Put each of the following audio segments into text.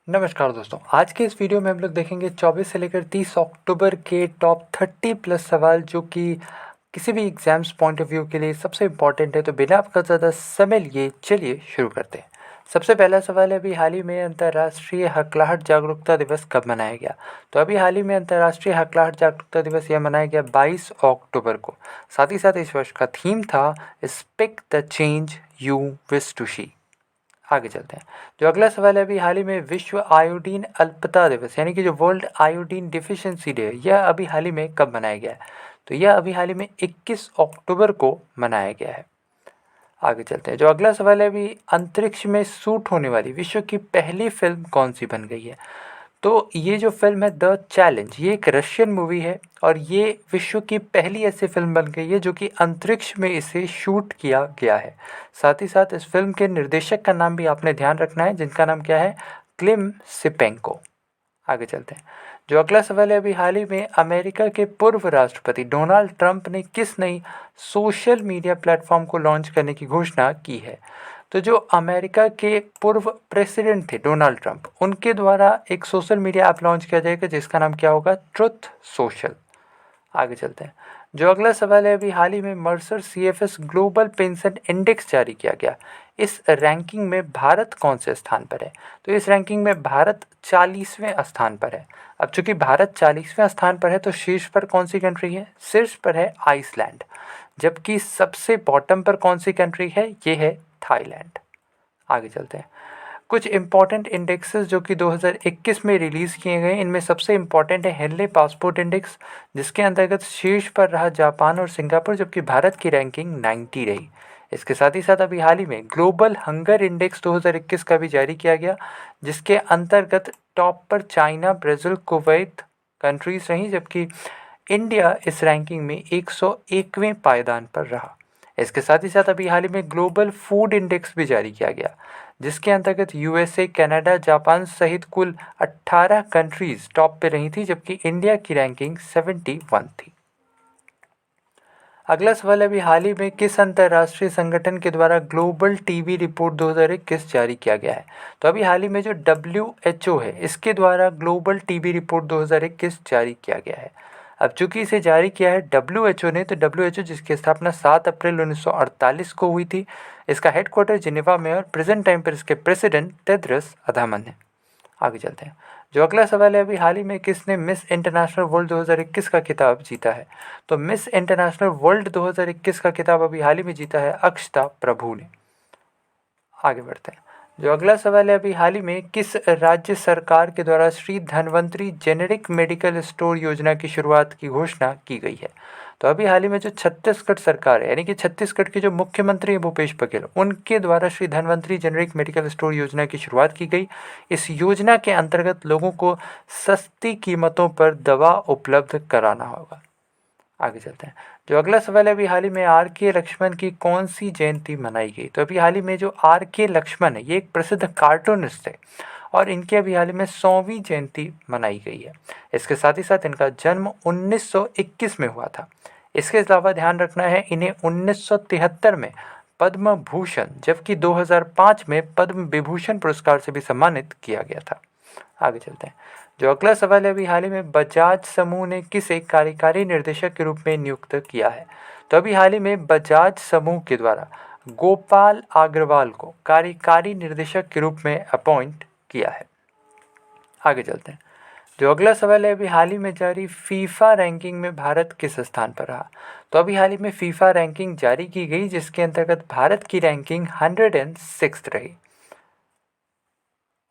नमस्कार दोस्तों, आज के इस वीडियो में हम लोग देखेंगे 24 से लेकर 30 अक्टूबर के टॉप 30 प्लस सवाल जो कि किसी भी एग्जाम्स पॉइंट ऑफ व्यू के लिए सबसे इम्पॉर्टेंट है। तो बिना आपका ज़्यादा समय लिए चलिए शुरू करते हैं। सबसे पहला सवाल है, अभी हाल ही में अंतर्राष्ट्रीय हकलाहट जागरूकता दिवस कब मनाया गया? तो अभी हाल ही में अंतर्राष्ट्रीय हकलाहट जागरूकता दिवस यह मनाया गया 22 अक्टूबर को। साथ ही साथ इस वर्ष का थीम था speak the change you wish to see. आगे चलते हैं। जो अगला सवाल है, अभी हाल ही में विश्व आयोडीन अल्पता दिवस यानी कि जो वर्ल्ड आयोडीन डिफिशिएंसी डे है, यह अभी हाल ही में कब मनाया गया है? तो यह अभी हाल ही में 21 अक्टूबर को मनाया गया है। आगे चलते हैं। जो अगला सवाल है, अभी अंतरिक्ष में शूट होने वाली विश्व की पहली फिल्म कौन सी बन गई है? तो ये जो फिल्म है द चैलेंज, ये एक रशियन मूवी है और ये विश्व की पहली ऐसी फिल्म बन गई है जो कि अंतरिक्ष में इसे शूट किया गया है। साथ ही साथ इस फिल्म के निर्देशक का नाम भी आपने ध्यान रखना है, जिनका नाम क्या है? क्लिम सिपेंको। आगे चलते हैं। जो अगला सवाल है, अभी हाल ही में अमेरिका के पूर्व राष्ट्रपति डोनाल्ड ट्रंप ने किस नई सोशल मीडिया प्लेटफॉर्म को लॉन्च करने की घोषणा की है? तो जो अमेरिका के पूर्व प्रेसिडेंट थे डोनाल्ड ट्रंप, उनके द्वारा एक सोशल मीडिया ऐप लॉन्च किया जाएगा जिसका नाम क्या होगा? Truth social. आगे चलते हैं। जो अगला सवाल है, अभी हाल ही में Mercer CFS global pension index जारी किया गया। इस रैंकिंग में भारत कौन से स्थान पर है? तो इस रैंकिंग में भारत 40वें स्थान पर है। अब चूंकि भारत 40वें स्थान पर है तो शीर्ष पर कौन सी कंट्री है? शीर्ष पर है आइसलैंड, जबकि सबसे बॉटम पर कौन सी कंट्री है? ये है थाईलैंड। आगे चलते हैं। कुछ इंपॉर्टेंट इंडेक्सेस जो कि 2021 में रिलीज़ किए गए, इनमें सबसे इंपॉर्टेंट है हेनले पासपोर्ट इंडेक्स, जिसके अंतर्गत शीर्ष पर रहा जापान और सिंगापुर, जबकि भारत की रैंकिंग 90 रही। इसके साथ ही साथ अभी हाल ही में ग्लोबल हंगर इंडेक्स 2021 का भी जारी किया गया, जिसके अंतर्गत टॉप पर चाइना, ब्राज़ील, कुवैत कंट्रीज रहीं, जबकि इंडिया इस रैंकिंग में 101वें पायदान पर रहा। इसके साथ ही साथ अभी हाल ही में ग्लोबल फूड इंडेक्स भी जारी किया गया, जिसके अंतर्गत यूएसए, कनाडा, जापान सहित कुल 18 कंट्रीज टॉप पे रही थी, जबकि इंडिया की रैंकिंग 71 थी। अगला सवाल है, अभी हाल ही में किस अंतर्राष्ट्रीय संगठन के द्वारा ग्लोबल टीबी रिपोर्ट 2021 जारी किया गया है? तो अभी हाल ही में जो WHO है, इसके द्वारा ग्लोबल टीबी रिपोर्ट 2021 जारी किया गया है। अब चूंकि इसे जारी किया है WHO ने, तो WHO जिसकी स्थापना 7 अप्रैल 1948 को हुई थी, इसका हेडक्वार्टर जिनेवा में और प्रेजेंट टाइम पर इसके प्रेसिडेंट टेड्रस अधामन है। आगे चलते हैं। जो अगला सवाल है, अभी हाल ही में किसने मिस इंटरनेशनल वर्ल्ड 2021 का खिताब जीता है? तो मिस इंटरनेशनल वर्ल्ड 2021 का खिताब अभी हाल ही में जीता है अक्षता प्रभु ने। आगे बढ़ते हैं। जो अगला सवाल है, अभी हाल ही में किस राज्य सरकार के द्वारा Shri Dhanvantari generic medical store योजना की शुरुआत की घोषणा की गई है? तो अभी हाल ही में जो छत्तीसगढ़ सरकार है, यानी कि छत्तीसगढ़ के जो मुख्यमंत्री हैं भूपेश बघेल, उनके द्वारा Shri Dhanvantari generic medical store योजना की शुरुआत की गई। इस योजना के अंतर्गत लोगों को सस्ती कीमतों पर दवा उपलब्ध कराना होगा। आगे चलते हैं। जो अगला सवाल है, अभी हाल ही में आर के लक्ष्मण की कौन सी जयंती मनाई गई? तो अभी हाल ही में जो आर के लक्ष्मण है, ये एक प्रसिद्ध कार्टूनिस्ट है और इनकी अभी हाल ही में 100वीं जयंती मनाई गई है। इसके साथ ही साथ इनका जन्म 1921 में हुआ था। इसके अलावा ध्यान रखना है, इन्हें 1973 में पद्म भूषण जबकि 2005 में पद्म विभूषण पुरस्कार से भी सम्मानित किया गया था। आगे चलते हैं। जो अगला सवाल है, अभी हाल ही में बजाज समूह ने किसे कार्यकारी निर्देशक के रूप में नियुक्त किया है? तो अभी हाल ही में बजाज समूह के द्वारा गोपाल अग्रवाल को कार्यकारी निर्देशक के रूप में अपॉइंट किया है। आगे चलते हैं। जो अगला सवाल है, अभी हाल ही में जारी फीफा रैंकिंग में भारत किस स्थान पर रहा? तो अभी हाल ही में फीफा रैंकिंग जारी की गई, जिसके अंतर्गत भारत की रैंकिंग 106 रही।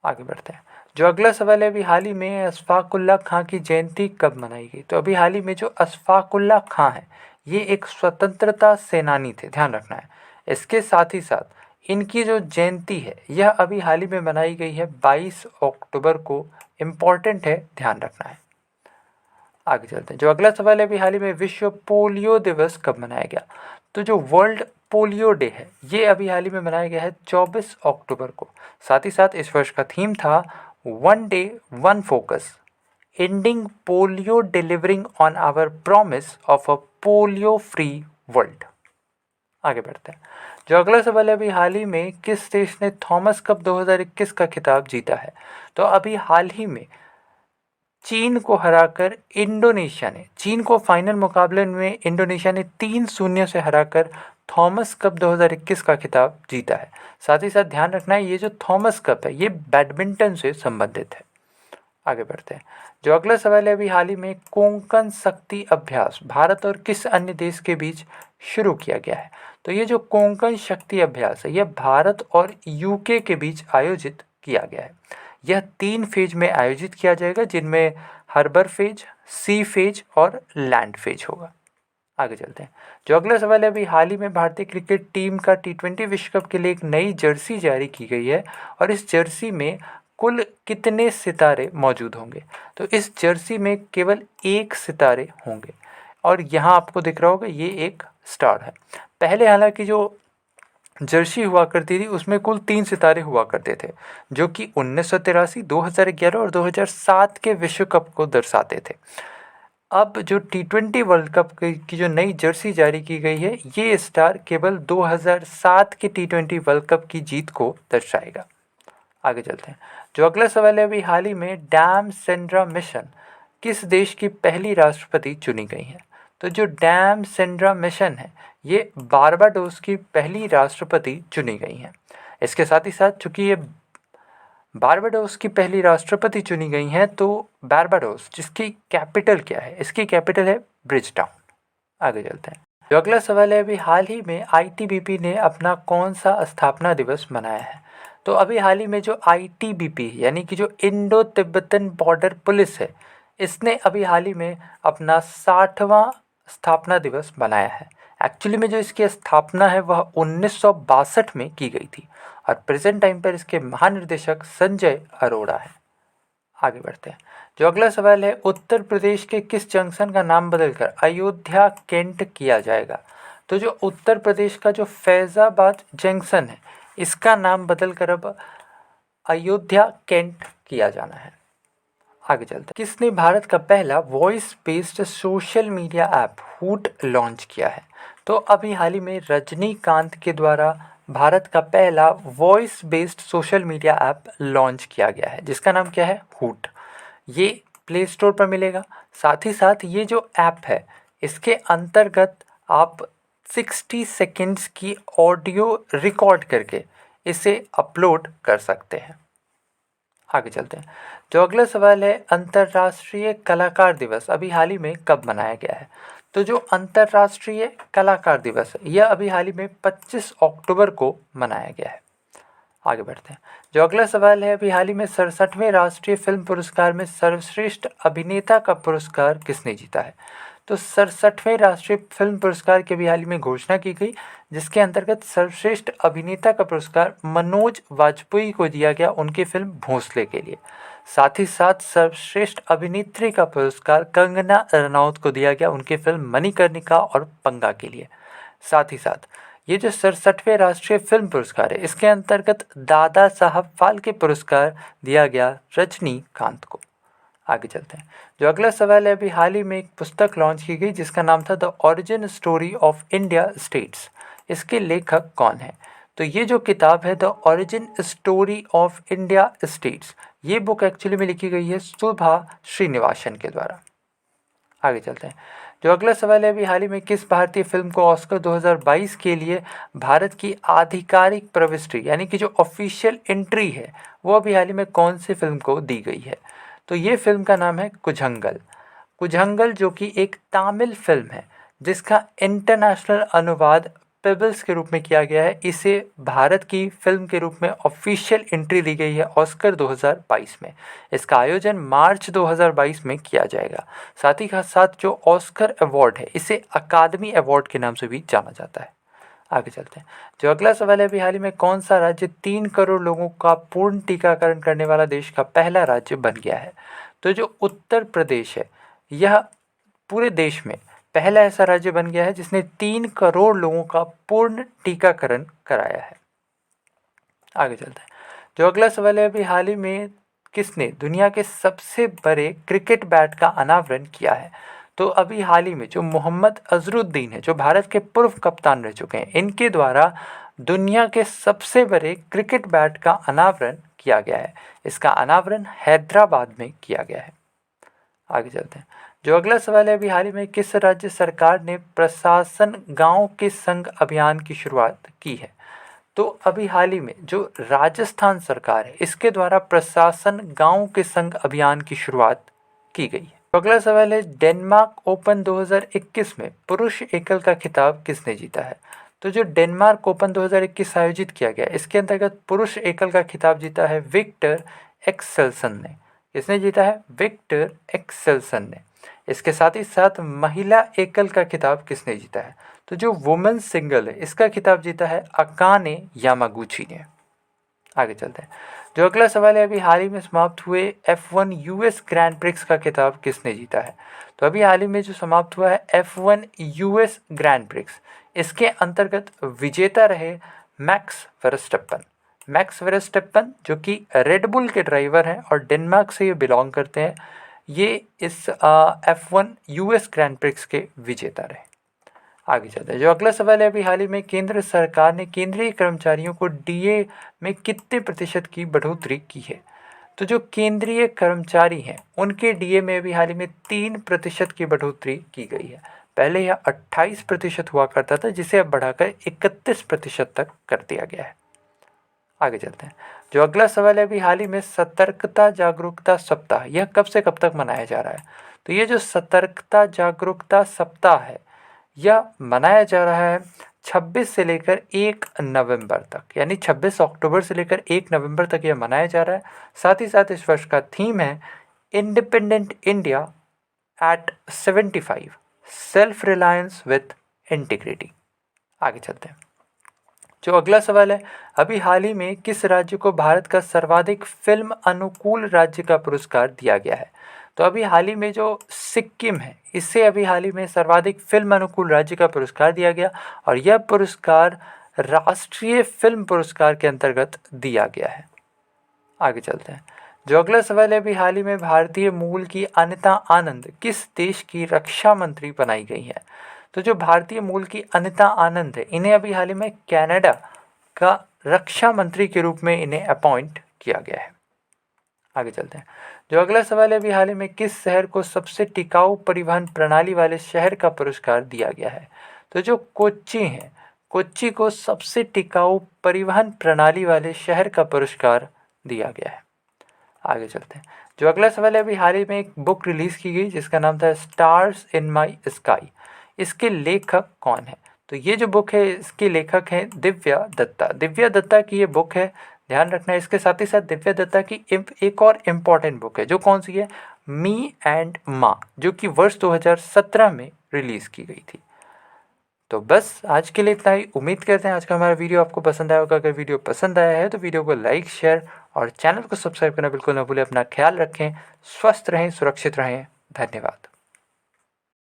आगे बढ़ते हैं। जो अगला सवाल है, अभी हाल ही में अशफाकुल्ला खां की जयंती कब मनाई गई? तो अभी हाल ही में जो अशफाकुल्ला खां है, ये एक स्वतंत्रता सेनानी थे, ध्यान रखना है। इसके साथ ही साथ इनकी जो जयंती है, यह अभी हाल ही में मनाई गई है 22 अक्टूबर को। इम्पॉर्टेंट है, ध्यान रखना है। आगे चलते हैं। जो अगला सवाल है, अभी हाल ही में विश्व पोलियो दिवस कब मनाया गया? तो जो वर्ल्ड पोलियो डे है, ये अभी हाल ही में मनाया गया है 24 अक्टूबर को। साथ ही साथ इस वर्ष का थीम था one day one focus, ending polio, delivering on our promise of a polio free world. आगे बढ़ते हैं। जो अगला सवाल है, अभी हाल ही में किस देश ने थॉमस कप 2021 का खिताब जीता है? तो अभी हाल ही में चीन को हराकर इंडोनेशिया ने, चीन को फाइनल मुकाबले में इंडोनेशिया ने 3-0 से हराकर थॉमस कप 2021 का खिताब जीता है। साथ ही साथ ध्यान रखना है, ये जो थॉमस कप है ये बैडमिंटन से संबंधित है। आगे बढ़ते हैं। जो अगला सवाल है, अभी हाल ही में कोंकण शक्ति अभ्यास भारत और किस अन्य देश के बीच शुरू किया गया है? तो ये जो कोंकण शक्ति अभ्यास है यह भारत और यूके के बीच आयोजित किया गया है। यह 3 फेज में आयोजित किया जाएगा, जिनमें हार्बर फेज, सी फेज और लैंड फेज होगा। आगे चलते हैं। जो अगला सवाल है, अभी हाल ही में भारतीय क्रिकेट टीम का T20 विश्व कप के लिए एक नई जर्सी जारी की गई है और इस जर्सी में कुल कितने सितारे मौजूद होंगे? तो इस जर्सी में केवल एक सितारे होंगे और यहाँ आपको दिख रहा होगा ये एक स्टार है। पहले हालांकि जो जर्सी हुआ करती थी उसमें कुल 3 सितारे हुआ करते थे, जो कि 1983, 2011 और 2007 के विश्व कप को दर्शाते थे। अब जो T20 वर्ल्ड कप की जो नई जर्सी जारी की गई है ये स्टार केवल 2007 के T20 वर्ल्ड कप की जीत को दर्शाएगा। आगे चलते हैं। जो अगला सवाल है, अभी हाल ही में डैम सेंड्रा मिशन किस देश की पहली राष्ट्रपति चुनी गई है? तो जो डैम सेंड्रा मिशन है ये बारबाडोस की पहली राष्ट्रपति चुनी गई हैं। इसके साथ ही साथ चूंकि ये बारबाडोस की पहली राष्ट्रपति चुनी गई हैं तो बारबाडोस जिसकी कैपिटल क्या है? इसकी कैपिटल है ब्रिजटाउन। आगे चलते हैं। जो अगला सवाल है, अभी हाल ही में आईटीबीपी ने अपना कौन सा स्थापना दिवस मनाया है? तो अभी हाल ही में जो आईटीबीपी यानी कि जो इंडो तिब्बतन बॉर्डर पुलिस है इसने अभी हाल ही में अपना 60वां स्थापना दिवस मनाया है। एक्चुअली में जो इसकी स्थापना है वह 1962 में की गई थी और प्रेजेंट टाइम पर इसके महानिर्देशक संजय अरोड़ा है। आगे बढ़ते हैं। जो अगला सवाल है, उत्तर प्रदेश के किस जंक्शन का नाम बदलकर अयोध्या कैंट किया जाएगा? तो जो उत्तर प्रदेश का जो फैज़ाबाद जंक्शन है इसका नाम बदलकर अब अयोध्या कैंट किया जाना है। आगे चलते हैं। किसने भारत का पहला voice based social media app hoot launch किया है? तो अभी हाल ही में रजनीकांत के द्वारा भारत का पहला voice based social media app launch किया गया है जिसका नाम क्या है? हूट। ये प्ले स्टोर पर मिलेगा। साथ ही साथ ये जो ऐप है इसके अंतर्गत आप 60 सेकेंड्स की ऑडियो रिकॉर्ड करके इसे अपलोड कर सकते हैं। आगे चलते हैं। जो अगला सवाल है, अंतर्राष्ट्रीय कलाकार दिवस अभी हाल ही में कब मनाया गया है? तो जो अंतर्राष्ट्रीय कलाकार दिवस है यह अभी हाल ही में 25 अक्टूबर को मनाया गया है। आगे बढ़ते हैं। जो अगला सवाल है, अभी हाल ही में 67वें राष्ट्रीय फिल्म पुरस्कार में सर्वश्रेष्ठ अभिनेता का पुरस्कार किसने जीता है? तो 67वें राष्ट्रीय फिल्म पुरस्कार की अभी हाल ही में घोषणा की गई जिसके अंतर्गत सर्वश्रेष्ठ अभिनेता का पुरस्कार मनोज वाजपेयी को दिया गया उनकी फिल्म भोंसले के लिए। साथ ही साथ सर्वश्रेष्ठ अभिनेत्री का पुरस्कार कंगना रनौत को दिया गया उनकी फिल्म मणिकर्णिका और पंगा के लिए। साथ ही साथ ये जो 67वें राष्ट्रीय फिल्म पुरस्कार है इसके अंतर्गत दादा साहब फाल्के पुरस्कार दिया गया रजनीकांत को। आगे चलते हैं। जो अगला सवाल है, अभी हाल ही में एक पुस्तक लॉन्च की गई जिसका नाम था the origin story of India states. इसके लेखक कौन है? तो ये जो किताब है the origin story of India states ये बुक एक्चुअली में लिखी गई है सुधा श्रीनिवासन के द्वारा। आगे चलते हैं। जो अगला सवाल है, अभी हाल ही में किस भारतीय फिल्म को ऑस्कर 2022 के लिए भारत की आधिकारिक प्रविष्टि यानी कि जो ऑफिशियल एंट्री है वो अभी हाल ही में कौन सी फिल्म को दी गई है? तो ये फिल्म का नाम है कुझंगल। कुझंगल जो कि एक तमिल फिल्म है जिसका इंटरनेशनल अनुवाद पेबल्स के रूप में किया गया है। इसे भारत की फिल्म के रूप में ऑफिशियल एंट्री दी गई है ऑस्कर 2022 में। इसका आयोजन मार्च 2022 में किया जाएगा। साथ ही साथ जो ऑस्कर अवार्ड है इसे अकादमी अवार्ड के नाम से भी जाना जाता है। आगे चलते हैं। जो अगला सवाल है, अभी हाल ही में कौन सा राज्य 3 करोड़ लोगों का पूर्ण टीकाकरण करने वाला देश का पहला राज्य बन गया है? तो जो उत्तर प्रदेश है यह पूरे देश में पहला ऐसा राज्य बन गया है जिसने 3 करोड़ लोगों का पूर्ण टीकाकरण कराया है। आगे चलते हैं। जो अगला सवाल है, अभी हाल ही में किसने दुनिया के सबसे बड़े क्रिकेट बैट का अनावरण किया है? तो अभी हाल ही में जो मोहम्मद अजरुद्दीन है, जो भारत के पूर्व कप्तान रह चुके हैं, इनके द्वारा दुनिया के सबसे बड़े क्रिकेट बैट का अनावरण किया गया है। इसका अनावरण हैदराबाद में किया गया है। आगे चलते हैं। जो अगला सवाल है, अभी हाल ही में किस राज्य सरकार ने प्रशासन गांव के संग अभियान की शुरुआत की है? तो अभी हाल ही में जो राजस्थान सरकार है, इसके द्वारा प्रशासन गांव के संग अभियान की शुरुआत की गई है। तो अगला सवाल है, डेनमार्क ओपन 2021 में पुरुष एकल का खिताब किसने जीता है? तो जो डेनमार्क ओपन 2021 आयोजित किया गया, इसके अंतर्गत पुरुष एकल का खिताब जीता है विक्टर एक्सेल्सन ने। किसने जीता है? विक्टर एक्सेल्सन ने। इसके साथ ही साथ महिला एकल का खिताब किसने जीता है? तो जो वुमेन सिंगल है, इसका खिताब जीता है अकाने यामागुची ने। आगे चलते हैं। जो अगला सवाल है, अभी हाल ही में समाप्त हुए F1 यूएस ग्रैंड प्रिक्स का खिताब किसने जीता है? तो अभी हाल ही में जो समाप्त हुआ है F1 यूएस ग्रैंड प्रिक्स, इसके अंतर्गत विजेता रहे मैक्स वर्स्टप्पन। मैक्स वर्स्टप्पन जो कि रेडबुल के ड्राइवर हैं और डेनमार्क से ये बिलोंग करते हैं, ये इस F1 यूएस ग्रैंड प्रिक्स के विजेता रहे। आगे चलते हैं। जो अगला सवाल है, अभी हाल ही में केंद्र सरकार ने केंद्रीय कर्मचारियों को डीए में कितने प्रतिशत की बढ़ोतरी की है? तो जो केंद्रीय कर्मचारी हैं, उनके डीए में अभी हाल ही में 3% की बढ़ोतरी की गई है। पहले यह 28% हुआ करता था, जिसे अब बढ़ाकर 31% तक कर दिया गया है। आगे चलते हैं। जो अगला सवाल है, अभी हाल ही में सतर्कता जागरूकता सप्ताह, यह कब से कब तक मनाया जा रहा है? तो ये जो सतर्कता जागरूकता सप्ताह है, यह मनाया जा रहा है 26 से लेकर 1 नवंबर तक, यानी 26 अक्टूबर से लेकर 1 नवंबर तक यह मनाया जा रहा है। साथ ही साथ इस वर्ष का थीम है independent India at 75, self reliance with integrity. आगे चलते हैं। जो अगला सवाल है, अभी हाल ही में किस राज्य को भारत का सर्वाधिक फिल्म अनुकूल राज्य का पुरस्कार दिया गया है? तो अभी हाल ही में जो सिक्किम है, इससे अभी हाल ही में सर्वाधिक फिल्म अनुकूल राज्य का पुरस्कार दिया गया और यह पुरस्कार राष्ट्रीय फिल्म पुरस्कार के अंतर्गत दिया गया है। आगे चलते हैं। जो अगला सवाल है, अभी हाल ही में भारतीय मूल की अनिता आनंद किस देश की रक्षा मंत्री बनाई गई है? तो जो भारतीय मूल की अनिता आनंद है, इन्हें अभी हाल ही में कनाडा का रक्षा मंत्री के रूप में इन्हें अपॉइंट किया गया है। आगे चलते हैं। जो अगला सवाल है, अभी हाल ही में किस शहर को सबसे टिकाऊ परिवहन प्रणाली वाले शहर का पुरस्कार दिया गया है? तो जो कोच्चि है, कोच्चि को सबसे टिकाऊ परिवहन प्रणाली वाले शहर का पुरस्कार दिया गया है। आगे चलते हैं। जो अगला सवाल है, अभी हाल ही में एक बुक रिलीज़ की गई जिसका नाम था स्टार्स इन माई स्काई। इसके लेखक कौन है? तो ये जो बुक है, इसके लेखक हैं दिव्या दत्ता। दिव्या दत्ता की ये बुक है, ध्यान रखना है। इसके साथ ही साथ दिव्या दत्ता की एक और इम्पॉर्टेंट बुक है, जो कौन सी है? मी एंड माँ, जो कि वर्ष 2017 में रिलीज़ की गई थी। तो बस आज के लिए इतना ही। उम्मीद करते हैं आज का हमारा वीडियो आपको पसंद आया होगा। अगर वीडियो पसंद आया है तो वीडियो को लाइक, शेयर और चैनल को सब्सक्राइब करना बिल्कुल ना भूलें। अपना ख्याल रखें, स्वस्थ रहें, सुरक्षित रहें। धन्यवाद।